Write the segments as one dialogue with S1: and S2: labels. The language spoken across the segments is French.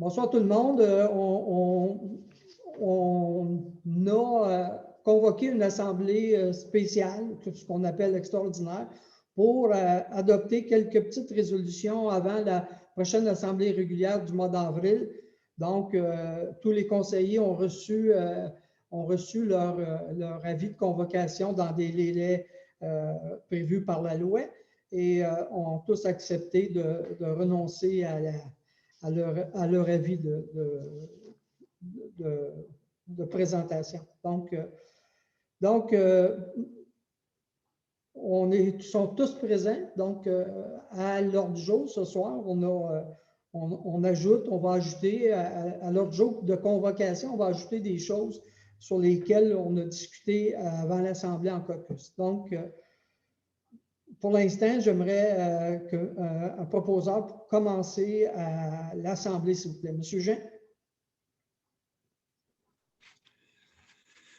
S1: Bonsoir tout le monde. On a convoqué une assemblée spéciale, ce qu'on appelle extraordinaire, pour adopter quelques petites résolutions avant la prochaine assemblée régulière du mois d'avril. Donc, tous les conseillers ont reçu leur avis de convocation dans des délais prévus par la loi et ont tous accepté de renoncer à leur avis de présentation. Donc sont tous présents. Donc, à l'ordre du jour ce soir, on va ajouter à l'ordre du jour de convocation, on va ajouter des choses sur lesquelles on a discuté avant l'Assemblée en caucus. Donc, pour l'instant, j'aimerais un proposeur pour commencer à l'Assemblée, s'il vous plaît. Monsieur Jean.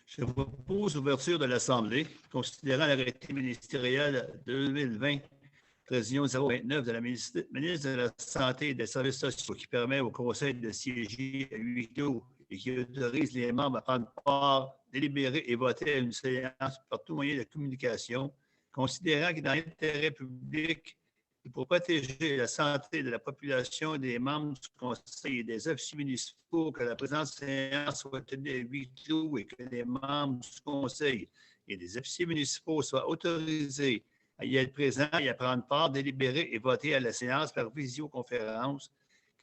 S2: Je propose l'ouverture de l'Assemblée, considérant l'arrêté ministériel 2020-029 de la ministre de la Santé et des Services sociaux qui permet au Conseil de siéger à huis clos et qui autorise les membres à prendre part, délibérer et voter à une séance par tout moyen de communication, considérant que dans l'intérêt public et pour protéger la santé de la population et des membres du Conseil et des officiers municipaux, que la présente séance soit tenue à huis clos et que les membres du Conseil et des officiers municipaux soient autorisés à y être présents et à prendre part, délibérer et voter à la séance par visioconférence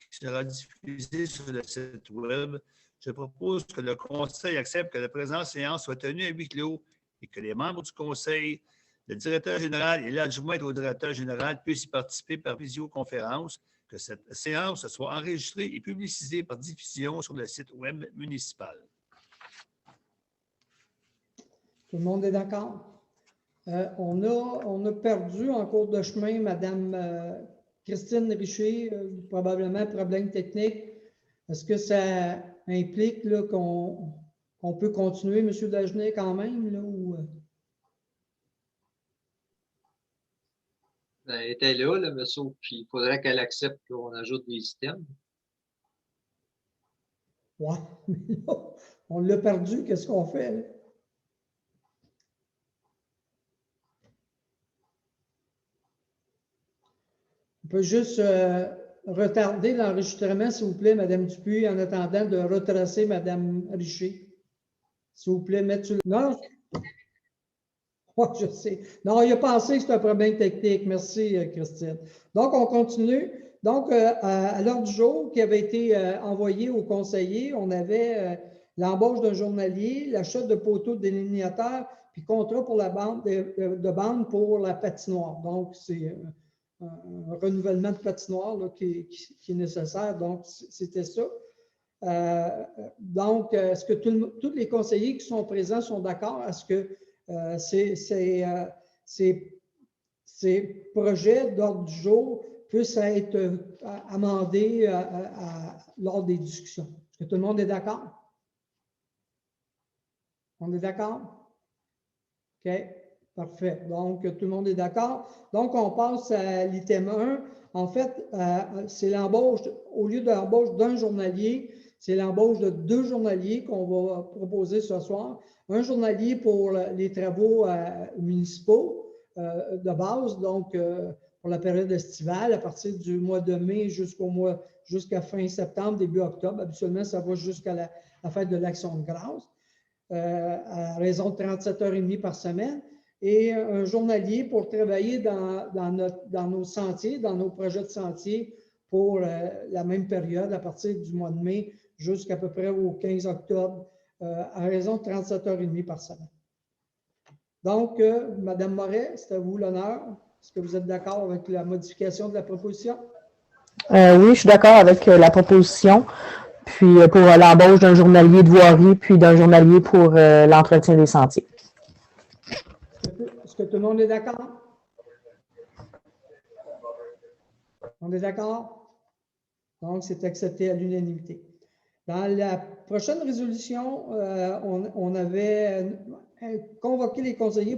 S2: qui sera diffusée sur le site Web. Je propose que le Conseil accepte que la présente séance soit tenue à huis clos et que les membres du Conseil, le directeur général et l'adjoint au directeur général puissent y participer par visioconférence, que cette séance soit enregistrée et publicisée par diffusion sur le site Web municipal.
S1: Tout le monde est d'accord? On a perdu en cours de chemin Mme Christine Richer, probablement problème technique. Est-ce que ça implique qu'on peut continuer, M. Dagenet, quand même? Là, ou...
S3: Elle était là, monsieur, puis il faudrait qu'elle accepte qu'on ajoute des items.
S1: Oui, on l'a perdu, qu'est-ce qu'on fait? Là? On peut juste retarder l'enregistrement, s'il vous plaît, Mme Dupuis, en attendant de retracer Mme Richer. S'il vous plaît, mettre sur le... Non? Oui, je sais. Non, il a pensé que c'était un problème technique. Merci, Christine. Donc, on continue. Donc, à l'ordre du jour qui avait été envoyé aux conseillers, on avait l'embauche d'un journalier, l'achat de poteaux de délinéateurs, puis contrat pour la bande de bande pour la patinoire. Donc, c'est un renouvellement de patinoire là, qui est nécessaire. Donc, c'était ça. Donc, est-ce que tous les conseillers qui sont présents sont d'accord? Est-ce que ces projets d'ordre du jour puissent être amendés lors des discussions? Est-ce que tout le monde est d'accord? On est d'accord? OK, parfait. Donc, tout le monde est d'accord. Donc, on passe à l'item 1. En fait, c'est l'embauche, au lieu de l'embauche d'un journalier, c'est l'embauche de 2 journaliers qu'on va proposer ce soir. Un journalier pour les travaux municipaux de base, donc pour la période estivale, à partir du mois de mai jusqu'à fin septembre, début octobre. Habituellement, ça va jusqu'à la fête de l'Action de grâce, à raison de 37h30 par semaine. Et un journalier pour travailler dans nos sentiers, dans nos projets de sentiers pour la même période, à partir du mois de mai jusqu'à peu près au 15 octobre, à raison de 37h30 par semaine. Donc, Mme Moret, c'est à vous l'honneur. Est-ce que vous êtes d'accord avec la modification de la proposition?
S4: Oui, je suis d'accord avec la proposition. Puis pour l'embauche d'un journalier de voirie, puis d'un journalier pour l'entretien des sentiers.
S1: Est-ce que tout le monde est d'accord? On est d'accord? Donc, c'est accepté à l'unanimité. Dans la prochaine résolution, on avait convoqué les conseillers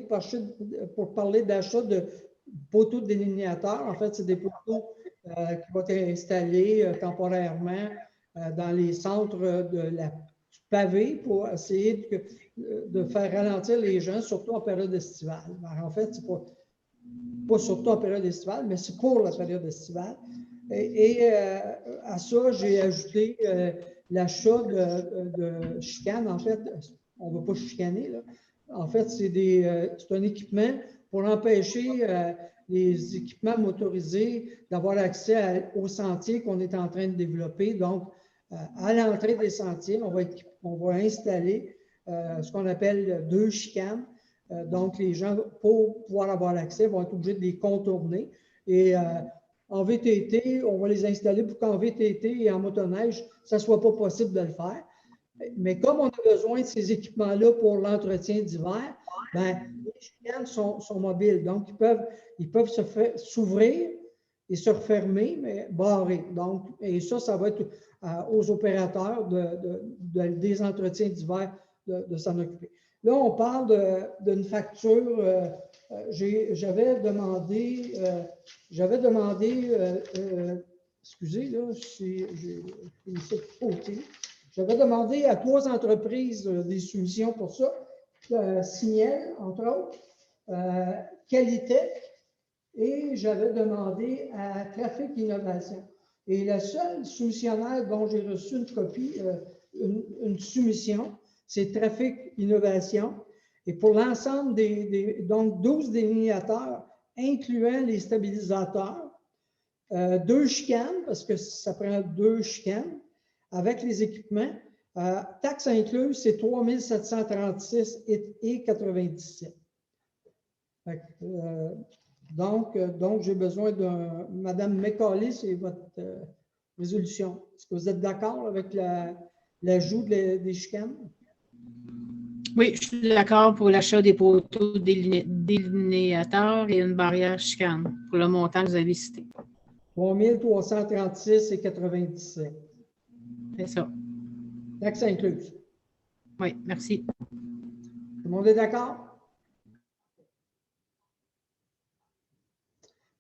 S1: pour parler d'achat de poteaux de délinéateurs. En fait, c'est des poteaux qui vont être installés temporairement dans les centres du pavé pour essayer de faire ralentir les gens, surtout en période estivale. En fait, c'est pas surtout en période estivale, mais c'est pour la période estivale. Et à ça, j'ai ajouté l'achat de chicanes. En fait, on ne va pas chicaner, là. En fait, c'est un équipement pour empêcher les équipements motorisés d'avoir accès aux sentiers qu'on est en train de développer. Donc, à l'entrée des sentiers, on va installer ce qu'on appelle 2 chicanes. Donc, les gens, pour pouvoir avoir l'accès, vont être obligés de les contourner. Et en VTT, on va les installer pour qu'en VTT et en motoneige, ça ne soit pas possible de le faire. Mais comme on a besoin de ces équipements-là pour l'entretien d'hiver, ben, les chicanes sont mobiles. Donc, ils peuvent s'ouvrir et se refermer, mais barrés. Donc, et ça va être aux opérateurs des entretiens d'hiver de s'en occuper. Là, on parle d'une facture. J'avais demandé, excusez, là, j'avais demandé à 3 entreprises des soumissions pour ça, Signel, entre autres, Qualitech, et j'avais demandé à Trafic Innovation. Et le seul soumissionnaire dont j'ai reçu une copie, une soumission, c'est Trafic Innovation. Et pour l'ensemble donc 12 délinéateurs, incluant les stabilisateurs, 2 chicanes, parce que ça prend 2 chicanes, avec les équipements. Taxes incluses, c'est 3 736 et 97. Donc, j'ai besoin d'un... Madame McCauley, c'est votre résolution. Est-ce que vous êtes d'accord avec l'ajout des chicanes?
S5: Oui, je suis d'accord pour l'achat des poteaux délinéateurs et une barrière chicane pour le montant que vous avez cité.
S1: 3 336 et 97.
S5: C'est ça.
S1: Taxes incluses.
S5: Oui, merci.
S1: Tout le monde est d'accord?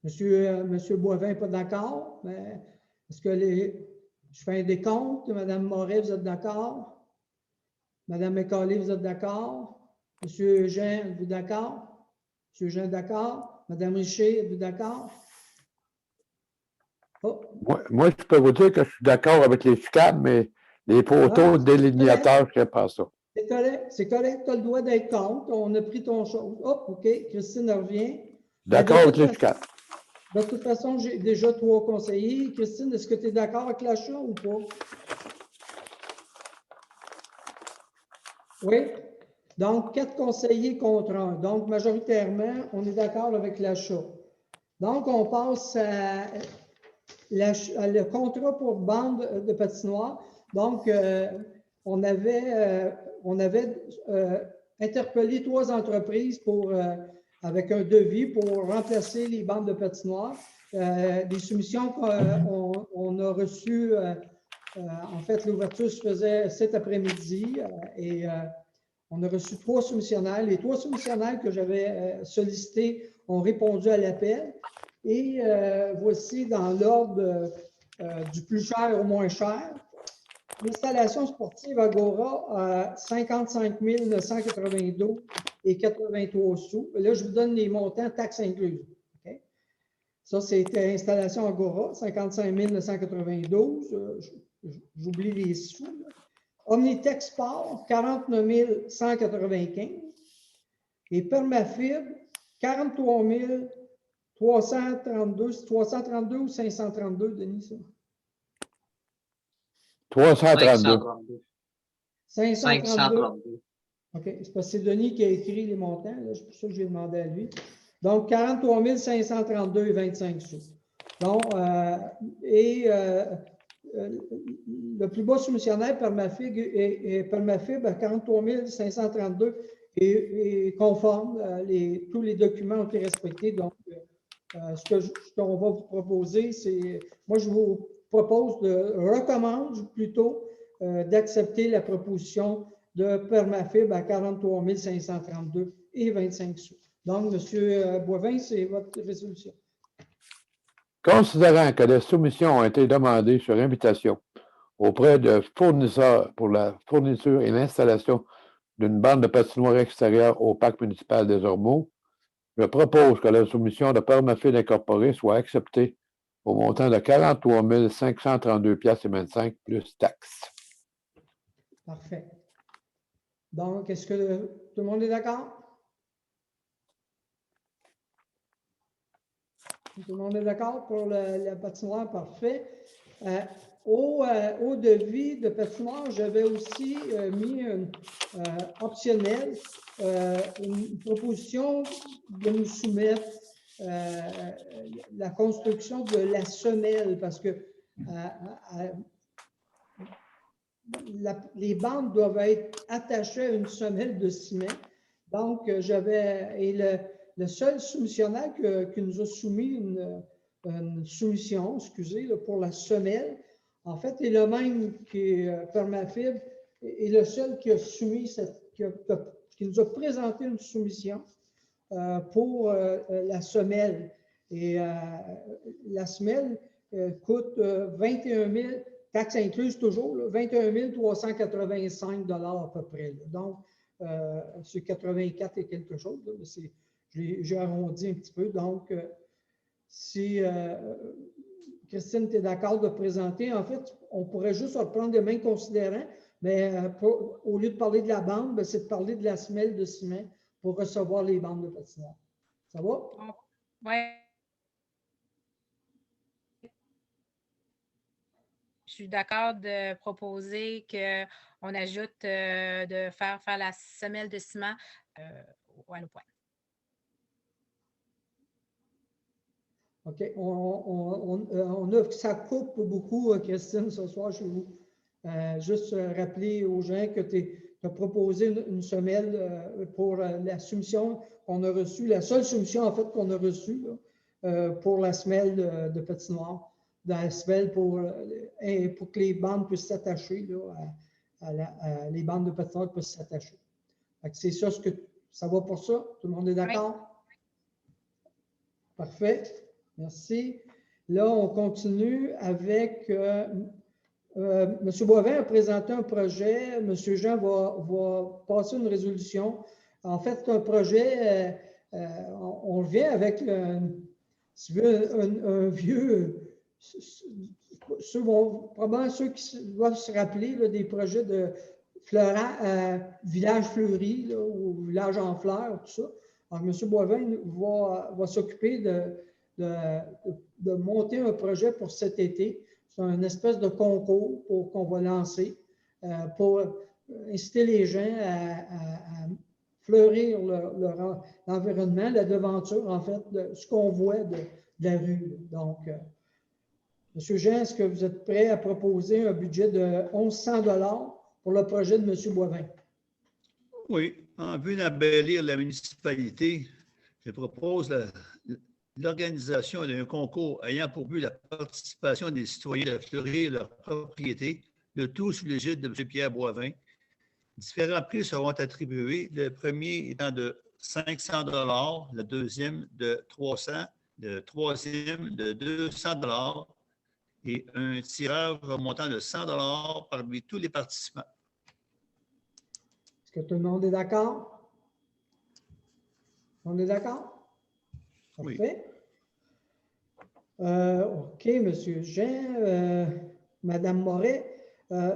S1: Monsieur Boivin n'est pas d'accord, mais est-ce que je fais un décompte? Madame Moret, vous êtes d'accord? Madame McCauley, vous êtes d'accord? Monsieur Jean, êtes-vous d'accord? Monsieur Jean, d'accord? Madame Richer, êtes-vous d'accord?
S6: Oh. Moi, je peux vous dire que je suis d'accord avec les chicanes, mais les poteaux délinéateurs, je ne sais pas ça.
S1: C'est correct, tu as le droit d'être contre. On a pris ton chose. Oh, OK, Christine revient.
S6: D'accord avec les chicanes.
S1: De toute façon, j'ai déjà 3 conseillers. Christine, est-ce que tu es d'accord avec l'achat ou pas? Oui. Donc, 4 conseillers contre 1. Donc, majoritairement, on est d'accord avec l'achat. Donc, on passe le contrat pour bande de patinoire. Donc, on avait interpellé 3 entreprises avec un devis pour remplacer les bandes de patinoire. Les soumissions qu'on a reçues, en fait, l'ouverture se faisait cet après-midi et on a reçu 3 soumissionnaires. Les 3 soumissionnaires que j'avais sollicités ont répondu à l'appel. Et voici dans l'ordre du plus cher au moins cher. L'installation sportive Agora, 55 992 et 83 sous. Là, je vous donne les montants taxes incluses. Okay? Ça, c'était installation Agora, 55 992. J'oublie les sous. Là. Omnitech Sport, 49 195. Et Permafibre, 43 332. C'est 332 ou 532, Denis, ça?
S6: 332.
S1: 532. OK. C'est parce que c'est Denis qui a écrit les montants. C'est pour ça que j'ai demandé à lui. Donc, 43 532 et 25 sous. Donc, le plus bas soumissionnaire, Permafibre, à 43 532 et conforme. Tous les documents ont été respectés. Donc, ce qu'on va vous proposer, c'est... Moi, je vous recommande plutôt d'accepter la proposition de Permafibre à 43 532 et 25 sous. Donc, M. Boivin, c'est votre résolution.
S6: Considérant que les soumissions ont été demandées sur invitation auprès de fournisseurs pour la fourniture et l'installation d'une bande de patinoire extérieure au parc municipal des Ormeaux. Je propose que la soumission de Permafil Incorporé soit acceptée au montant de 43 532,25 $ plus taxes.
S1: Parfait. Donc, est-ce que tout le monde est d'accord? Tout le monde est d'accord pour la patinoire? Parfait. Au devis de patinoire, j'avais aussi mis optionnel une proposition de nous soumettre la construction de la semelle parce que les bandes doivent être attachées à une semelle de ciment. Donc, le seul soumissionnaire qui nous a soumis une soumission, excusez, là, pour la semelle, en fait, est le même qui Permafib est le seul qui a soumis qui nous a présenté une soumission pour la semelle. Et la semelle coûte 21 000, taxes incluses toujours, là, 21 385 $ à peu près. Là. Donc, c'est 84 et quelque chose. Là, j'ai arrondi un petit peu. Donc, si Christine, tu es d'accord de présenter, en fait, on pourrait juste reprendre des mains considérants, mais au lieu de parler de la bande, c'est de parler de la semelle de ciment pour recevoir les bandes de patinoire. Ça va?
S7: Oui. Je suis d'accord de proposer qu'on ajoute de faire la semelle de ciment à le point.
S1: OK. On a, ça coupe beaucoup, Christine, ce soir chez vous. Juste rappeler aux gens que tu as proposé une semelle pour la soumission qu'on a reçue, la seule soumission en fait qu'on a reçue pour la semelle de patinoire, la semelle pour que les bandes puissent s'attacher, les bandes de patinoire puissent s'attacher. C'est ça, ça va pour ça? Tout le monde est d'accord? Oui. Parfait. Merci. Là, on continue avec M. Boivin a présenté un projet. M. Jean va passer une résolution. En fait, c'est un projet, on vient avec si tu veux, un vieux. Probablement ceux qui doivent se rappeler là, des projets de village fleuri là, ou village en fleurs, tout ça. Alors, M. Boivin va s'occuper de monter un projet pour cet été. C'est une espèce de concours qu'on va lancer pour inciter les gens à fleurir l'environnement, la devanture, en fait, de ce qu'on voit de la rue. Donc, M. Jean, est-ce que vous êtes prêt à proposer un budget de 1 100 $ pour le projet de M. Boivin?
S2: Oui, en vue d'embellir la municipalité, je propose l'organisation d'un concours ayant pour but la participation des citoyens à fleurir leur propriété, le tout sous l'égide de M. Pierre Boivin. Différents prix seront attribués, le premier étant de 500 $, le deuxième de 300 $, le troisième de 200 $ et un tirage remontant de 100 $ parmi tous les participants.
S1: Est-ce que tout le monde est d'accord? On est d'accord? Parfait. Oui. OK, M. Jean. Mme Moret,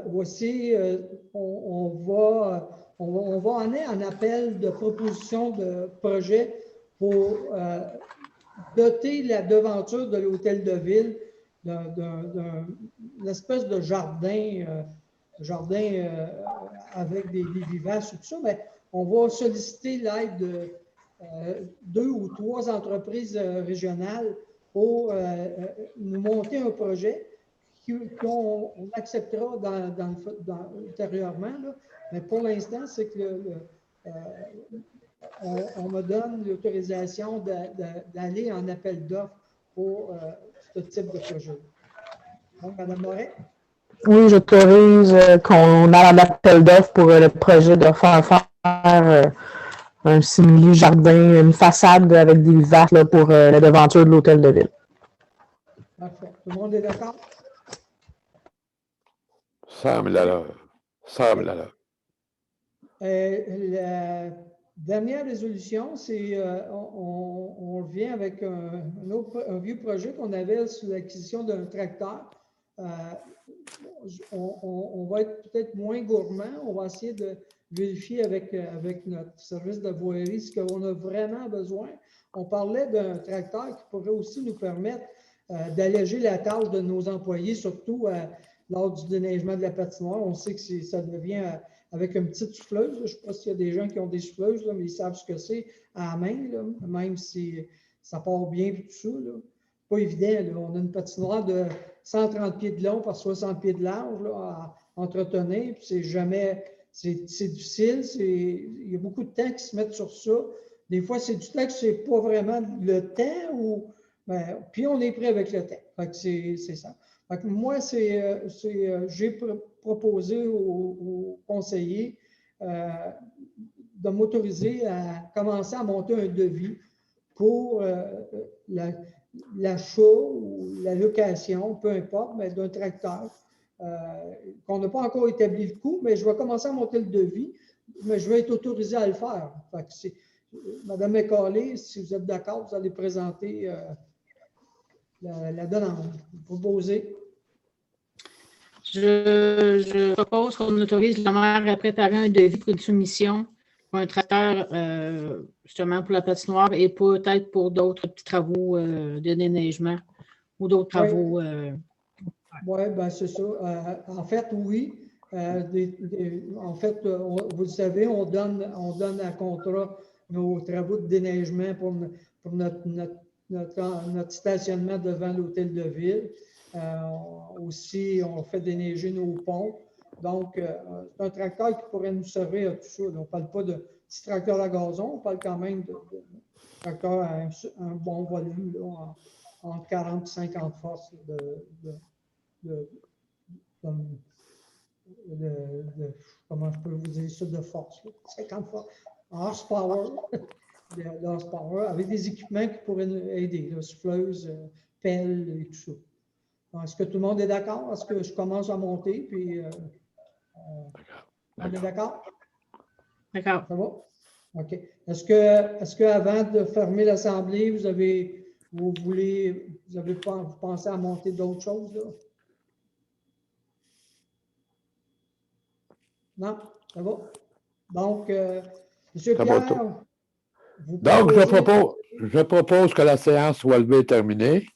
S1: voici, on va en aller en appel de proposition de projet pour doter la devanture de l'hôtel de ville d'une espèce de jardin avec des vivaces et tout ça, mais on va solliciter l'aide de 2 ou 3 entreprises régionales pour nous monter un projet qu'on acceptera ultérieurement. Là. Mais pour l'instant, c'est que on me donne l'autorisation d'aller en appel d'offres pour ce type de projet. Donc, Mme Moret?
S4: Oui, j'autorise qu'on aille en appel d'offres pour le projet de faire un simili-jardin, une façade avec des vivaces pour la devanture de l'hôtel de ville.
S1: Parfait. Tout le monde est d'accord?
S6: 100 000 $. 100 000 $.
S1: La dernière résolution, c'est on revient avec un vieux projet qu'on avait sur l'acquisition d'un tracteur. On va être peut-être moins gourmand. On va essayer de vérifier avec notre service de voirie ce qu'on a vraiment besoin. On parlait d'un tracteur qui pourrait aussi nous permettre d'alléger la tâche de nos employés, surtout lors du déneigement de la patinoire. On sait que ça devient avec une petite souffleuse. Je ne sais pas s'il y a des gens qui ont des souffleuses, là, mais ils savent ce que c'est à la main, là, même si ça part bien et tout ça. Pas évident. Là. On a une patinoire de 130 pieds de long par 60 pieds de large là, à entretenir. C'est jamais. C'est difficile. Il y a beaucoup de temps qui se mettent sur ça. Des fois, c'est du temps que ce n'est pas vraiment le temps. Puis on est prêt avec le temps. C'est ça. Fait que moi, j'ai proposé aux conseillers de m'autoriser à commencer à monter un devis pour l'achat ou la location, peu importe, mais d'un tracteur, qu'on n'a pas encore établi le coût, mais je vais commencer à monter le devis, mais je vais être autorisé à le faire. Fait que Madame McCauley, si vous êtes d'accord, vous allez présenter la demande, vous proposer.
S5: Je propose qu'on autorise la maire à préparer un devis pour une soumission pour un tracteur, justement pour la patinoire et peut-être pour d'autres petits travaux de déneigement ou d'autres travaux.
S1: Oui, ben c'est ça. En fait, oui. En fait, vous le savez, on donne à contrat nos travaux de déneigement pour notre stationnement devant l'hôtel de ville. Aussi, on fait déneiger nos ponts. Donc, c'est un tracteur qui pourrait nous servir à tout ça. On ne parle pas de petit tracteur à gazon, on parle quand même de tracteur à un bon volume, là, entre 40 et 50 forces comment je peux vous dire ça, de force, là, 50 forces, horsepower, avec des équipements qui pourraient nous aider, là, souffleuse, pelle et tout ça. Est-ce que tout le monde est d'accord? Est-ce que je commence à monter? Puis, on est d'accord?
S5: D'accord.
S1: Ça va? OK. Est-ce qu'avant de fermer l'Assemblée, vous pensez à monter d'autres choses, là? Non? Ça va? Donc, M. Pierre,
S6: donc, je propose que la séance soit levée et terminée.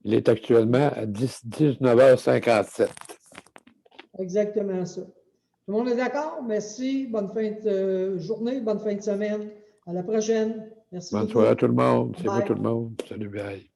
S6: Il est actuellement à 19h57.
S1: Exactement ça. Tout le monde est d'accord? Merci. Bonne fin de journée, bonne fin de semaine. À la prochaine. Merci.
S6: Bonne soirée à tout le monde. C'est vous tout le monde. Salut, bye.